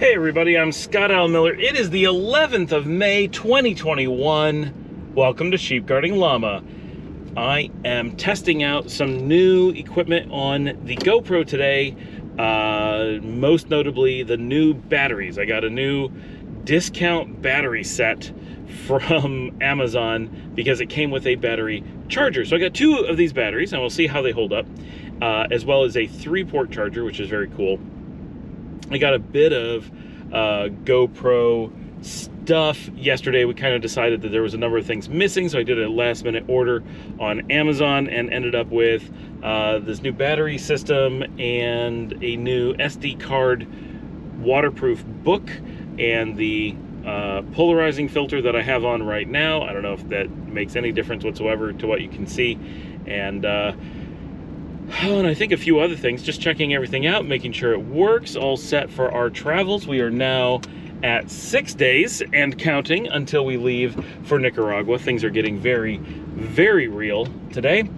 Hey everybody, I'm Scott Al Miller. It is the 11th of May, 2021. Welcome to Sheep Guarding Llama. I am testing out some new equipment on the GoPro today, most notably the new batteries. I got a new discount battery set from Amazon because it came with a battery charger. So I got two of these batteries and we'll see how they hold up, as well as a 3-port charger, which is very cool. I got a bit of GoPro stuff yesterday. We kind of decided that there was a number of things missing, so I did a last minute order on Amazon and ended up with this new battery system and a new SD card waterproof book and the polarizing filter that I have on right now. I don't know if that makes any difference whatsoever to what you can see. And I think a few other things, just checking everything out, making sure it works, all set for our travels. We are now at 6 days and counting until we leave for Nicaragua. Things are getting very, very real today.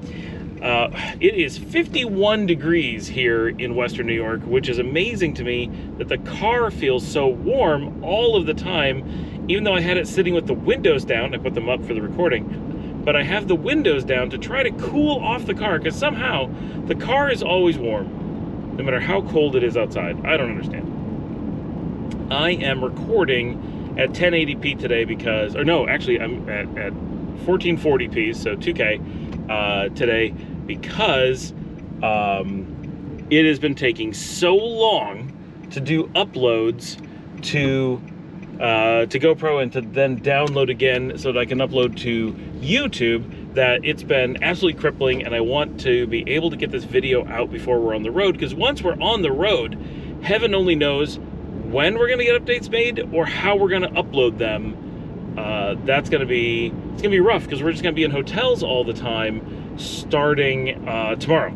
It is 51 degrees here in Western New York, which is amazing to me that the car feels so warm all of the time, even though I had it sitting with the windows down. I put them up for the recording. But I have the windows down to try to cool off the car, because somehow the car is always warm, no matter how cold it is outside. I don't understand. I am recording at 1080p today because, or no, actually I'm at 1440p, so 2K today, because it has been taking so long to do uploads to GoPro and to then download again so that I can upload to YouTube, that it's been absolutely crippling, and I want to be able to get this video out before we're on the road, because once we're on the road, heaven only knows when we're going to get updates made or how we're going to upload them. It's going to be rough, because we're just going to be in hotels all the time starting tomorrow.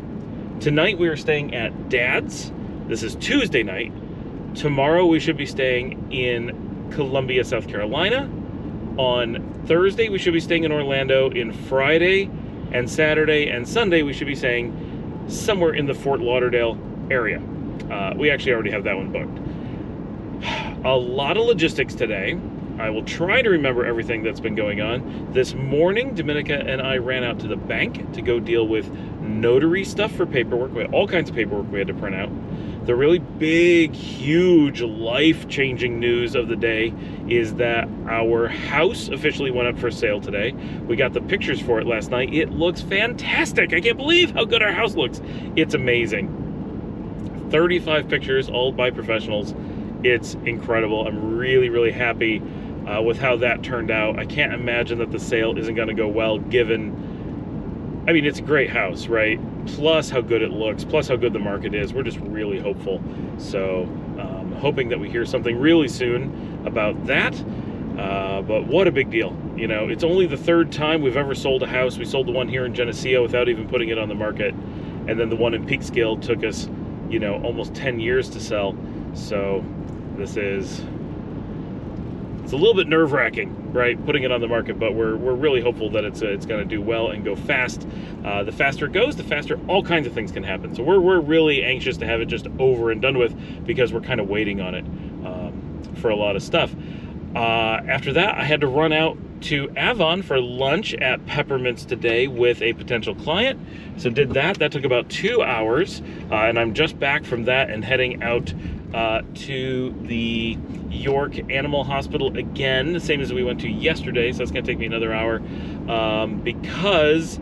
Tonight we are staying at Dad's. This is Tuesday night. Tomorrow we should be staying in Columbia, South Carolina. On Thursday we should be staying in Orlando. In Friday and Saturday and Sunday we should be staying somewhere in the Fort Lauderdale area. We actually already have that one booked. A lot of logistics today. I will try to remember everything that's been going on. This morning, Dominica and I ran out to the bank to go deal with notary stuff for paperwork. We had all kinds of paperwork we had to print out. The really big, huge, life-changing news of the day is that our house officially went up for sale today. We got the pictures for it last night. It looks fantastic. I can't believe how good our house looks. It's amazing. 35 pictures, all by professionals. It's incredible. I'm really, really happy with how that turned out. I can't imagine that the sale isn't going to go well, given, I mean, it's a great house, right? Plus how good it looks, plus how good the market is. We're just really hopeful. So hoping that we hear something really soon about that. But what a big deal. You know, it's only the third time we've ever sold a house. We sold the one here in Geneseo without even putting it on the market. And then the one in Peekskill took us, you know, almost 10 years to sell. So this is, it's a little bit nerve-wracking, right, putting it on the market, but we're really hopeful that it's going to do well and go fast. The faster it goes, the faster all kinds of things can happen. So we're really anxious to have it just over and done with, because we're kind of waiting on it for a lot of stuff. After that, I had to run out to Avon for lunch at Peppermints today with a potential client. So did that. That took about 2 hours, and I'm just back from that and heading out to the York Animal Hospital again, the same as we went to yesterday. So it's going to take me another hour because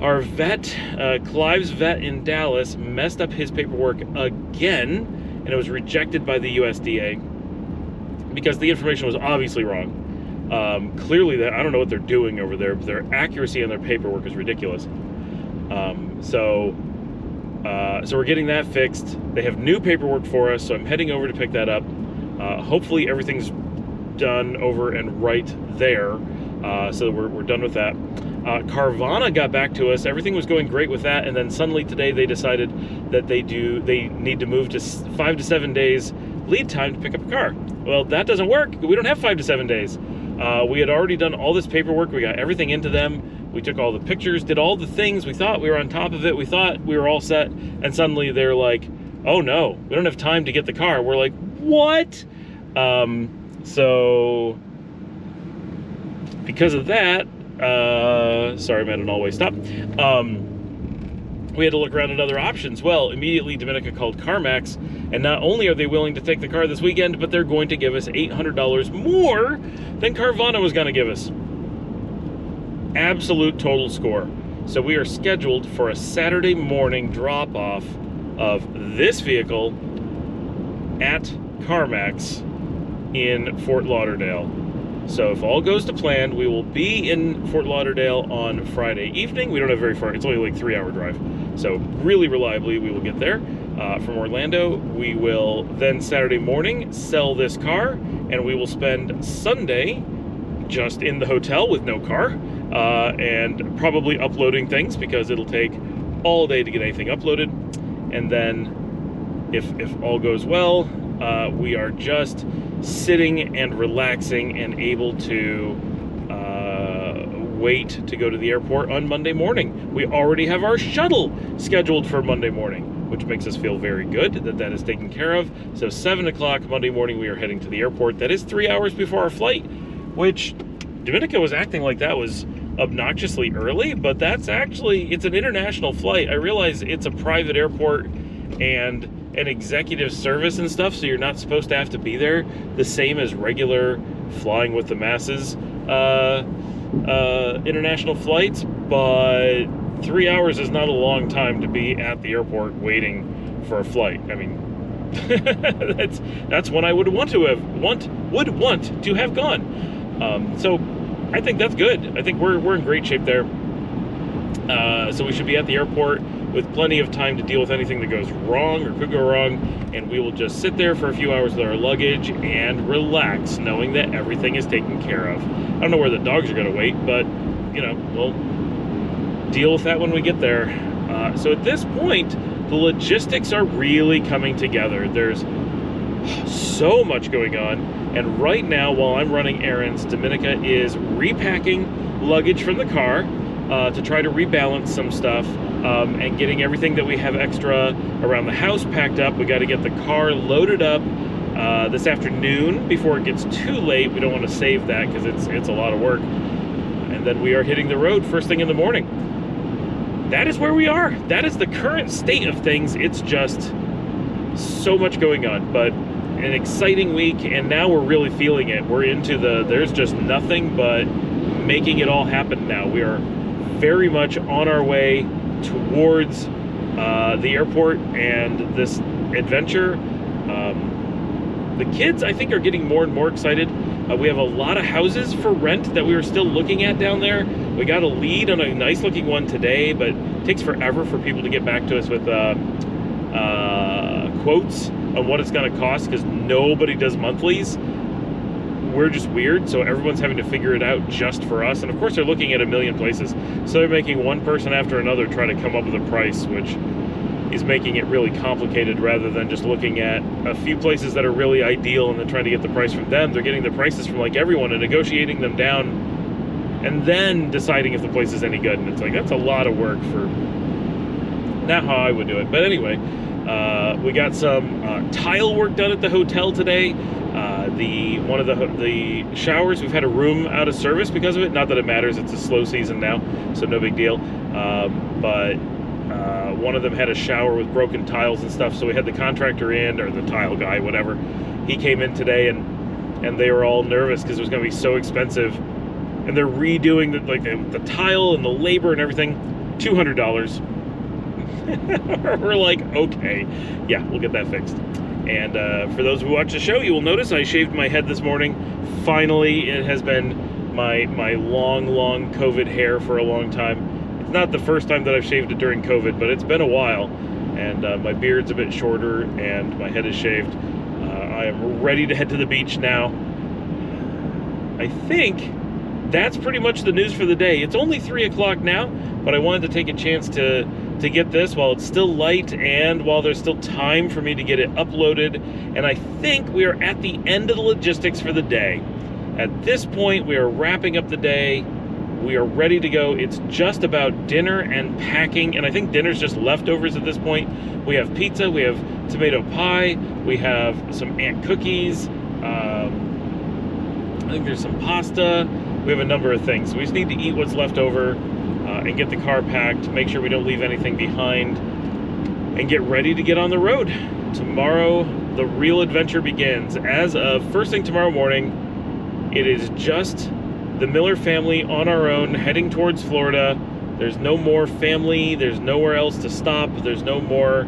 our vet, Clive's vet in Dallas, messed up his paperwork again, and it was rejected by the USDA because the information was obviously wrong. Clearly, I don't know what they're doing over there, but their accuracy on their paperwork is ridiculous. So we're getting that fixed. They have new paperwork for us, so I'm heading over to pick that up. Hopefully everything's done over and right there, so we're done with that. Carvana got back to us. Everything was going great with that, and then suddenly today they decided that they need to move to 5 to 7 days lead time to pick up a car. Well, that doesn't work. We don't have 5 to 7 days. We had already done all this paperwork. We got everything into them. We took all the pictures, did all the things. We thought we were on top of it. We thought we were all set. And suddenly they're like, oh no, we don't have time to get the car. We're like, what? So because of that, sorry, I'm at an all-way stop. We had to look around at other options. Well, immediately Dominica called CarMax, and not only are they willing to take the car this weekend, but they're going to give us $800 more than Carvana was going to give us. Absolute total score. So we are scheduled for a Saturday morning drop-off of this vehicle at CarMax in Fort Lauderdale. So if all goes to plan, we will be in Fort Lauderdale on Friday evening. We don't have very far. It's only like a 3-hour drive. So really reliably, we will get there from Orlando. We will then Saturday morning sell this car, and we will spend Sunday just in the hotel with no car and probably uploading things because it'll take all day to get anything uploaded. And then if all goes well, we are just sitting and relaxing and able to wait to go to the airport on Monday morning. We already have our shuttle scheduled for Monday morning, which makes us feel very good that that is taken care of. So 7 o'clock Monday morning, we are heading to the airport. That is 3 hours before our flight, which Dominica was acting like that was obnoxiously early, but that's actually, it's an international flight. I realize it's a private airport and an executive service and stuff, so you're not supposed to have to be there the same as regular flying with the masses international flights, but 3 hours is not a long time to be at the airport waiting for a flight. I mean, that's when I would want to have gone. So I think that's good. I think we're in great shape there. So we should be at the airport with plenty of time to deal with anything that goes wrong or could go wrong, and we will just sit there for a few hours with our luggage and relax, knowing that everything is taken care of. I don't know where the dogs are going to wait, but, you know, we'll deal with that when we get there. So at this point, the logistics are really coming together. There's so much going on, and right now, while I'm running errands, Dominica is repacking luggage from the car to try to rebalance some stuff, and getting everything that we have extra around the house packed up. We got to get the car loaded up this afternoon before it gets too late. We don't want to save that because it's a lot of work. And then we are hitting the road first thing in the morning. That is where we are. That is the current state of things. It's just so much going on, but an exciting week, and now we're really feeling it. We're into there's just nothing but making it all happen now. We are very much on our way towards the airport and this adventure. The kids, I think, are getting more and more excited. We have a lot of houses for rent that we were still looking at down there. We got a lead on a nice looking one today, but it takes forever for people to get back to us with quotes on what it's going to cost because nobody does monthlies. We're just weird, so everyone's having to figure it out just for us. And of course, they're looking at a million places. So they're making one person after another try to come up with a price, which is making it really complicated rather than just looking at a few places that are really ideal and then trying to get the price from them. They're getting the prices from like everyone and negotiating them down and then deciding if the place is any good. And it's like, that's a lot of work for not how I would do it. But anyway, we got some tile work done at the hotel today. One of the showers, we've had a room out of service because of it. Not that it matters, it's a slow season now, so no big deal. But one of them had a shower with broken tiles and stuff, so we had the contractor in, or the tile guy, whatever. He came in today, and they were all nervous because it was going to be so expensive. And they're redoing the tile and the labor and everything, $200. We're like, okay, yeah, we'll get that fixed. And for those who watch the show, you will notice I shaved my head this morning. Finally, it has been my long COVID hair for a long time. It's not the first time that I've shaved it during COVID, but it's been a while. And my beard's a bit shorter, and my head is shaved. I am ready to head to the beach now. I think that's pretty much the news for the day. It's only 3 o'clock now, but I wanted to take a chance to get this while it's still light and while there's still time for me to get it uploaded. And I think we are at the end of the logistics for the day. At this point, we are wrapping up the day. We are ready to go. It's just about dinner and packing, and I think dinner's just leftovers at this point. We have pizza, we have tomato pie, we have some ant cookies, I think there's some pasta, we have a number of things. We just need to eat what's left over and get the car packed, make sure we don't leave anything behind, and get ready to get on the road. Tomorrow, the real adventure begins. As of first thing tomorrow morning, it is just the Miller family on our own, heading towards Florida. There's no more family, there's nowhere else to stop, there's no more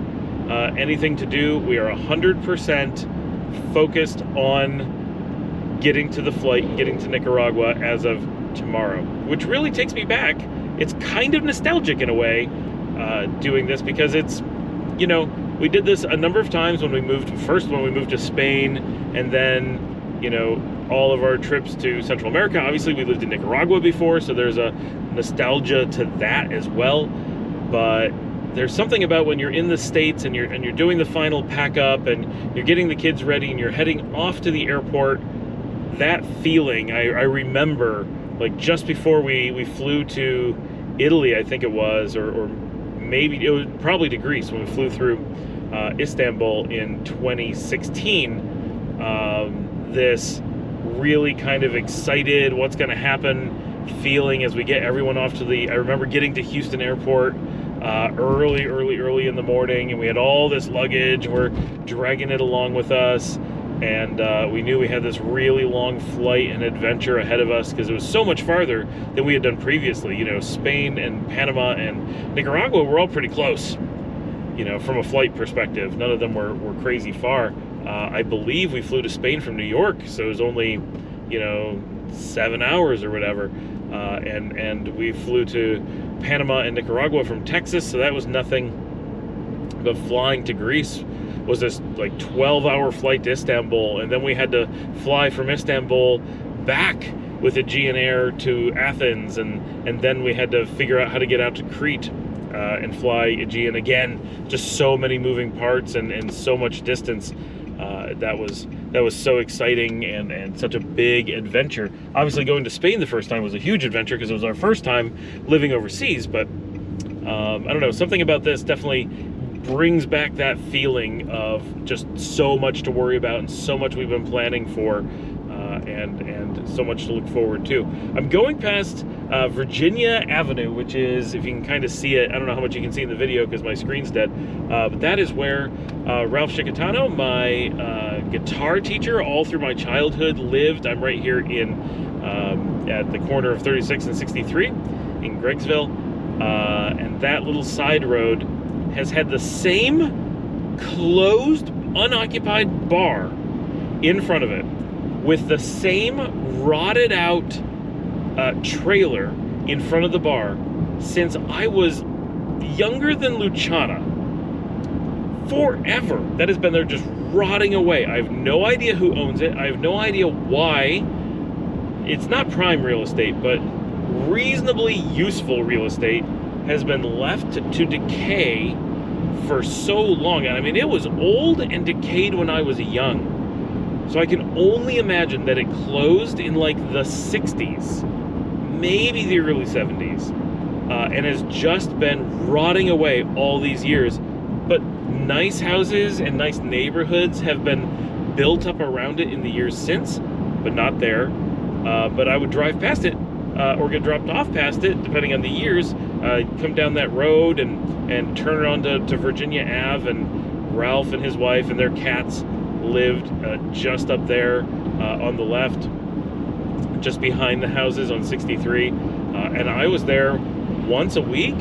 anything to do. We are 100% focused on getting to the flight and getting to Nicaragua as of tomorrow, which really takes me back. It's kind of nostalgic in a way, doing this, because it's, you know, we did this a number of times when we moved to Spain, and then, you know, all of our trips to Central America. Obviously, we lived in Nicaragua before, so there's a nostalgia to that as well. But there's something about when you're in the States and you're doing the final pack up and you're getting the kids ready and you're heading off to the airport, that feeling, I remember, like just before we flew to Italy, I think it was, or maybe it was probably to Greece when we flew through Istanbul in 2016. This really kind of excited what's going to happen feeling as we get everyone off to I remember getting to Houston Airport early in the morning, and we had all this luggage and we're dragging it along with us, and we knew we had this really long flight and adventure ahead of us because it was so much farther than we had done previously. You know, Spain and Panama and Nicaragua were all pretty close, you know, from a flight perspective. None of them were crazy far. I believe we flew to Spain from New York, so it was only, you know, 7 hours or whatever. And we flew to Panama and Nicaragua from Texas, so that was nothing. But flying to Greece was this like 12-hour flight to Istanbul, and then we had to fly from Istanbul back with Aegean Air to Athens, and then we had to figure out how to get out to Crete and fly Aegean again. Just so many moving parts and so much distance. That was so exciting and such a big adventure. Obviously, going to Spain the first time was a huge adventure because it was our first time living overseas, but I don't know, something about this definitely brings back that feeling of just so much to worry about and so much we've been planning for, and so much to look forward to. I'm going past Virginia Avenue, which is, if you can kind of see it, I don't know how much you can see in the video because my screen's dead, but that is where Ralph Chicatano, my guitar teacher all through my childhood, lived. I'm right here in at the corner of 36 and 63 in Greggsville, and that little side road has had the same closed, unoccupied bar in front of it with the same rotted out trailer in front of the bar since I was younger than Luciana. Forever. That has been there just rotting away. I have no idea who owns it. I have no idea why. It's not prime real estate, but reasonably useful real estate has been left to decay for so long. I mean, it was old and decayed when I was young. So I can only imagine that it closed in like the 60s, maybe the early 70s, and has just been rotting away all these years. But nice houses and nice neighborhoods have been built up around it in the years since, but not there. But I would drive past it or get dropped off past it, depending on the years, come down that road and turn on to Virginia Ave, and Ralph and his wife and their cats lived just up there on the left, just behind the houses on 63. And I was there once a week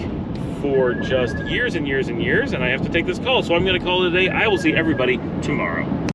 for just years and years and years, and I have to take this call, so I'm going to call it a day. I will see everybody tomorrow.